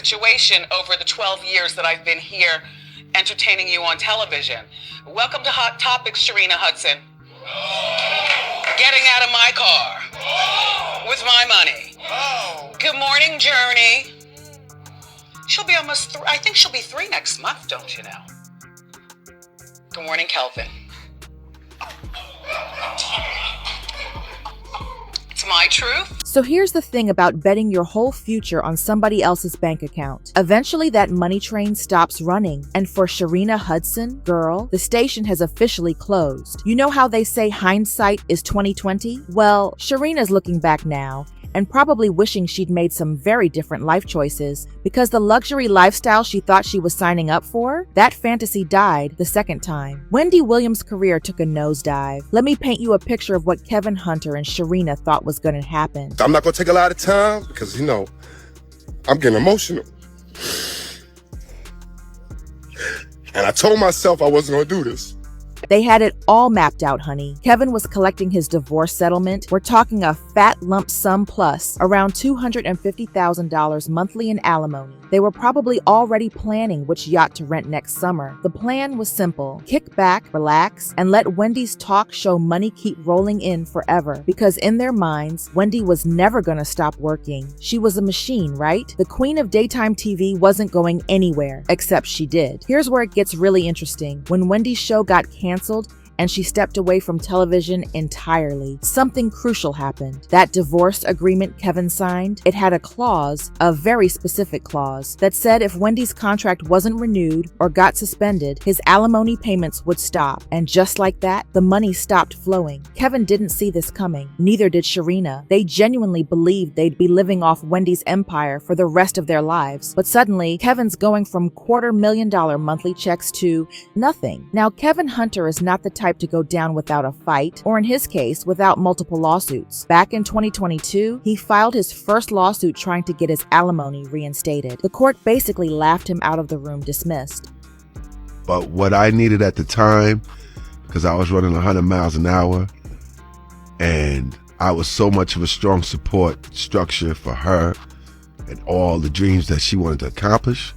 situation over the 12 years that I've been here entertaining you on television. Welcome to Hot Topics, Sharina Hudson. Getting out of my car with my money. Good morning, Journey. She'll be almost, I think she'll be 3 next month, don't you know? Good morning, Kelvin. It's my truth. So here's the thing about betting your whole future on somebody else's bank account. Eventually that money train stops running. And for Sharina Hudson, girl, the station has officially closed. You know how they say hindsight is 20/20? Well, Sharina's looking back now and probably wishing she'd made some very different life choices because the luxury lifestyle she thought she was signing up for, that fantasy died the second time. Wendy Williams' career took a nosedive. Let me paint you a picture of what Kevin Hunter and Shireena thought was going to happen. I'm not going to take a lot of time because, I'm getting emotional. And I told myself I wasn't going to do this. They had it all mapped out, honey. Kevin was collecting his divorce settlement. We're talking a fat lump sum plus around $250,000 monthly in alimony. They were probably already planning which yacht to rent next summer. The plan was simple. Kick back, relax, and let Wendy's talk show money keep rolling in forever. Because in their minds, Wendy was never gonna stop working. She was a machine, right? The queen of daytime TV wasn't going anywhere, except she did. Here's where it gets really interesting. When Wendy's show got canceled, and she stepped away from television entirely, something crucial happened. That divorce agreement Kevin signed, it had a clause, a very specific clause, that said if Wendy's contract wasn't renewed or got suspended, his alimony payments would stop. And just like that, the money stopped flowing. Kevin didn't see this coming. Neither did Shireena. They genuinely believed they'd be living off Wendy's empire for the rest of their lives. But suddenly, Kevin's going from $250,000 monthly checks to nothing. Now, Kevin Hunter is not the type to go down without a fight, or in his case, without multiple lawsuits. Back in 2022, he filed his first lawsuit trying to get his alimony reinstated. The court basically laughed him out of the room, dismissed. But what I needed at the time, because I was running 100 miles an hour, and I was so much of a strong support structure for her and all the dreams that she wanted to accomplish,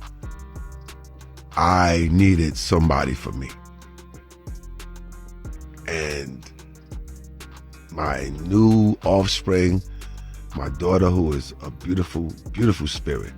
I needed somebody for me. And my new offspring, my daughter, who is a beautiful, beautiful spirit,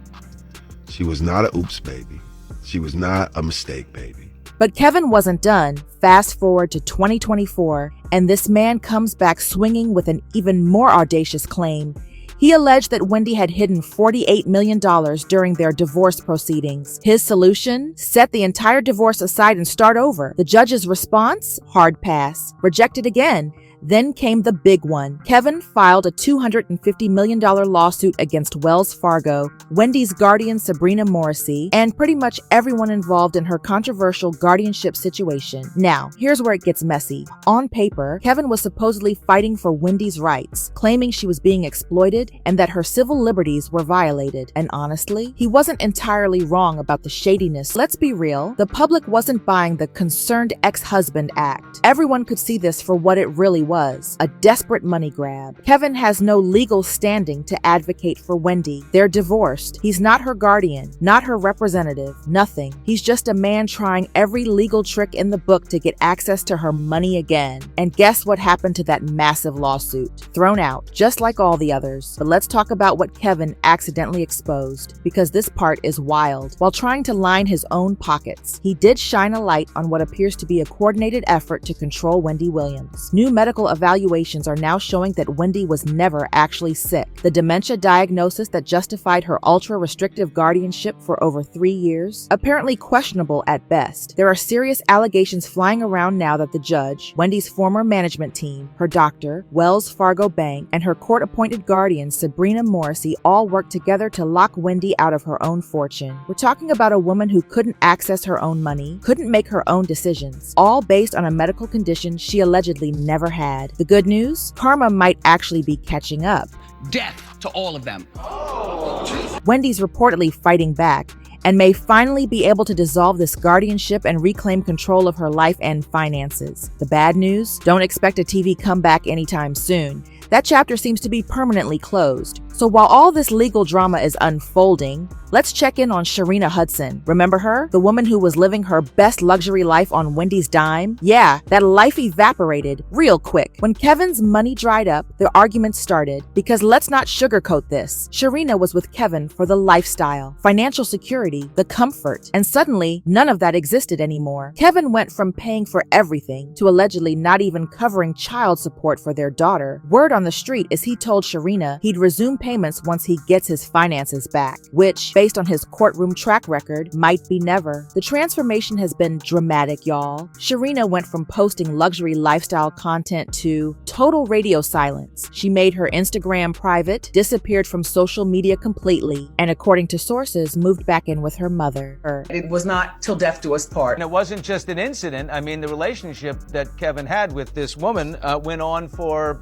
she was not a oops baby. She was not a mistake baby. But Kevin wasn't done. Fast forward to 2024, and this man comes back swinging with an even more audacious claim. He alleged that Wendy had hidden $48 million during their divorce proceedings. His solution? Set the entire divorce aside and start over. The judge's response? Hard pass. Rejected again. Then came the big one. Kevin filed a $250 million lawsuit against Wells Fargo, Wendy's guardian Sabrina Morrissey, and pretty much everyone involved in her controversial guardianship situation. Now, here's where it gets messy. On paper, Kevin was supposedly fighting for Wendy's rights, claiming she was being exploited and that her civil liberties were violated. And honestly, he wasn't entirely wrong about the shadiness. Let's be real, the public wasn't buying the concerned ex-husband act. Everyone could see this for what it really was, a desperate money grab. Kevin has no legal standing to advocate for Wendy. They're divorced. He's not her guardian, not her representative, nothing. He's just a man trying every legal trick in the book to get access to her money again. And guess what happened to that massive lawsuit? Thrown out, just like all the others. But let's talk about what Kevin accidentally exposed, because this part is wild. While trying to line his own pockets, he did shine a light on what appears to be a coordinated effort to control Wendy Williams. New medical evaluations are now showing that Wendy was never actually sick. The dementia diagnosis that justified her ultra-restrictive guardianship for over 3 years? Apparently questionable at best. There are serious allegations flying around now that the judge, Wendy's former management team, her doctor, Wells Fargo Bank, and her court-appointed guardian, Sabrina Morrissey, all worked together to lock Wendy out of her own fortune. We're talking about a woman who couldn't access her own money, couldn't make her own decisions, all based on a medical condition she allegedly never had. The good news? Karma might actually be catching up. Death to all of them. Wendy's reportedly fighting back and may finally be able to dissolve this guardianship and reclaim control of her life and finances. The bad news? Don't expect a TV comeback anytime soon. That chapter seems to be permanently closed. So while all this legal drama is unfolding, let's check in on Sharina Hudson. Remember her? The woman who was living her best luxury life on Wendy's dime? Yeah, that life evaporated real quick. When Kevin's money dried up, the arguments started. Because let's not sugarcoat this. Sharina was with Kevin for the lifestyle, financial security, the comfort, and suddenly none of that existed anymore. Kevin went from paying for everything to allegedly not even covering child support for their daughter. Word on the street is he told Sharina he'd resume payments once he gets his finances back, which, based on his courtroom track record, might be never. The transformation has been dramatic, y'all. Sharina went from posting luxury lifestyle content to total radio silence. She made her Instagram private, disappeared from social media completely, and according to sources, moved back in with her mother. It was not till death do us part. And it wasn't just an incident. I mean, the relationship that Kevin had with this woman went on for...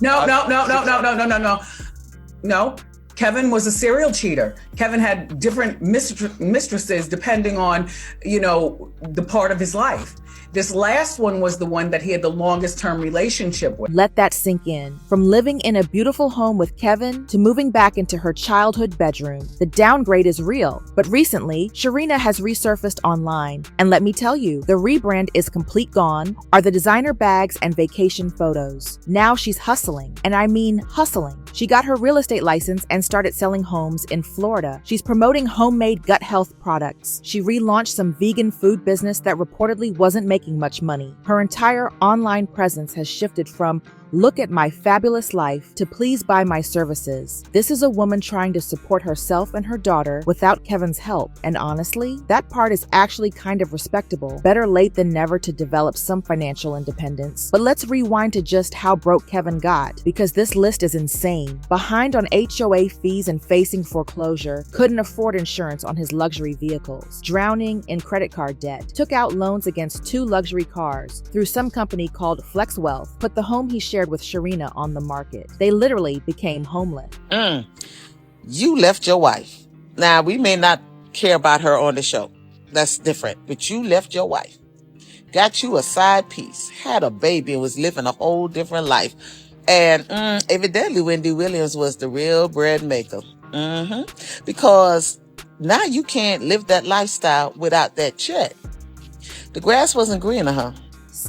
No. Kevin was a serial cheater. Kevin had different mistresses depending on, the part of his life. This last one was the one that he had the longest term relationship with. Let that sink in. From living in a beautiful home with Kevin to moving back into her childhood bedroom, the downgrade is real. But recently, Shireena has resurfaced online. And let me tell you, the rebrand is complete gone, are the designer bags and vacation photos. Now she's hustling, and I mean hustling. She got her real estate license and started selling homes in Florida. She's promoting homemade gut health products. She relaunched some vegan food business that reportedly wasn't making much money. Her entire online presence has shifted from "look at my fabulous life" to "please buy my services." This is a woman trying to support herself and her daughter without Kevin's help. And honestly, that part is actually kind of respectable. Better late than never to develop some financial independence. But let's rewind to just how broke Kevin got, because this list is insane. Behind on HOA fees and facing foreclosure, couldn't afford insurance on his luxury vehicles, drowning in credit card debt, took out loans against 2 luxury cars through some company called Flex Wealth, put the home he shared with Shireena on the market. They literally became homeless. You left your wife. Now, we may not care about her on the show. That's different. But you left your wife. Got you a side piece. Had a baby and was living a whole different life. And evidently, Wendy Williams was the real bread maker. Because now you can't live that lifestyle without that check. The grass wasn't greener, huh?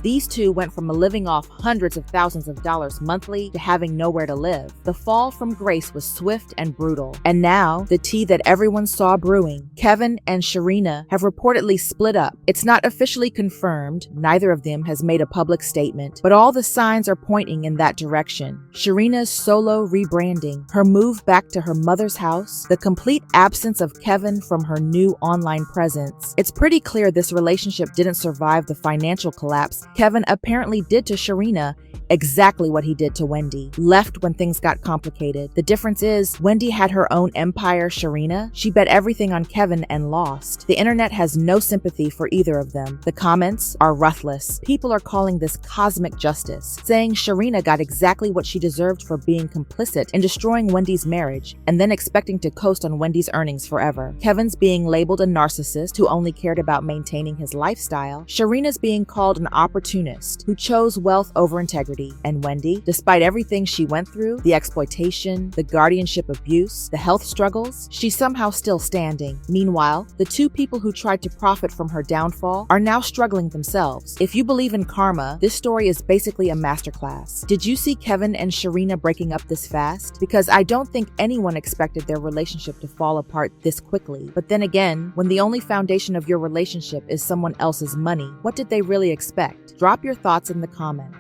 These two went from living off hundreds of thousands of dollars monthly to having nowhere to live. The fall from grace was swift and brutal. And now, the tea that everyone saw brewing. Kevin and Shireena have reportedly split up. It's not officially confirmed. Neither of them has made a public statement. But all the signs are pointing in that direction. Shireena's solo rebranding, her move back to her mother's house, the complete absence of Kevin from her new online presence. It's pretty clear this relationship didn't survive the financial collapse Kevin apparently did to Shireena exactly what he did to Wendy. Left when things got complicated. The difference is, Wendy had her own empire. Shireena, she bet everything on Kevin and lost. The internet has no sympathy for either of them. The comments are ruthless. People are calling this cosmic justice, saying Shireena got exactly what she deserved for being complicit in destroying Wendy's marriage, and then expecting to coast on Wendy's earnings forever. Kevin's being labeled a narcissist who only cared about maintaining his lifestyle. Shireena's being called an opportunist who chose wealth over integrity. And Wendy, despite everything she went through, the exploitation, the guardianship abuse, the health struggles, she's somehow still standing. Meanwhile, the 2 people who tried to profit from her downfall are now struggling themselves. If you believe in karma, this story is basically a masterclass. Did you see Kevin and Shireena breaking up this fast? Because I don't think anyone expected their relationship to fall apart this quickly. But then again, when the only foundation of your relationship is someone else's money, what did they really expect? Drop your thoughts in the comments.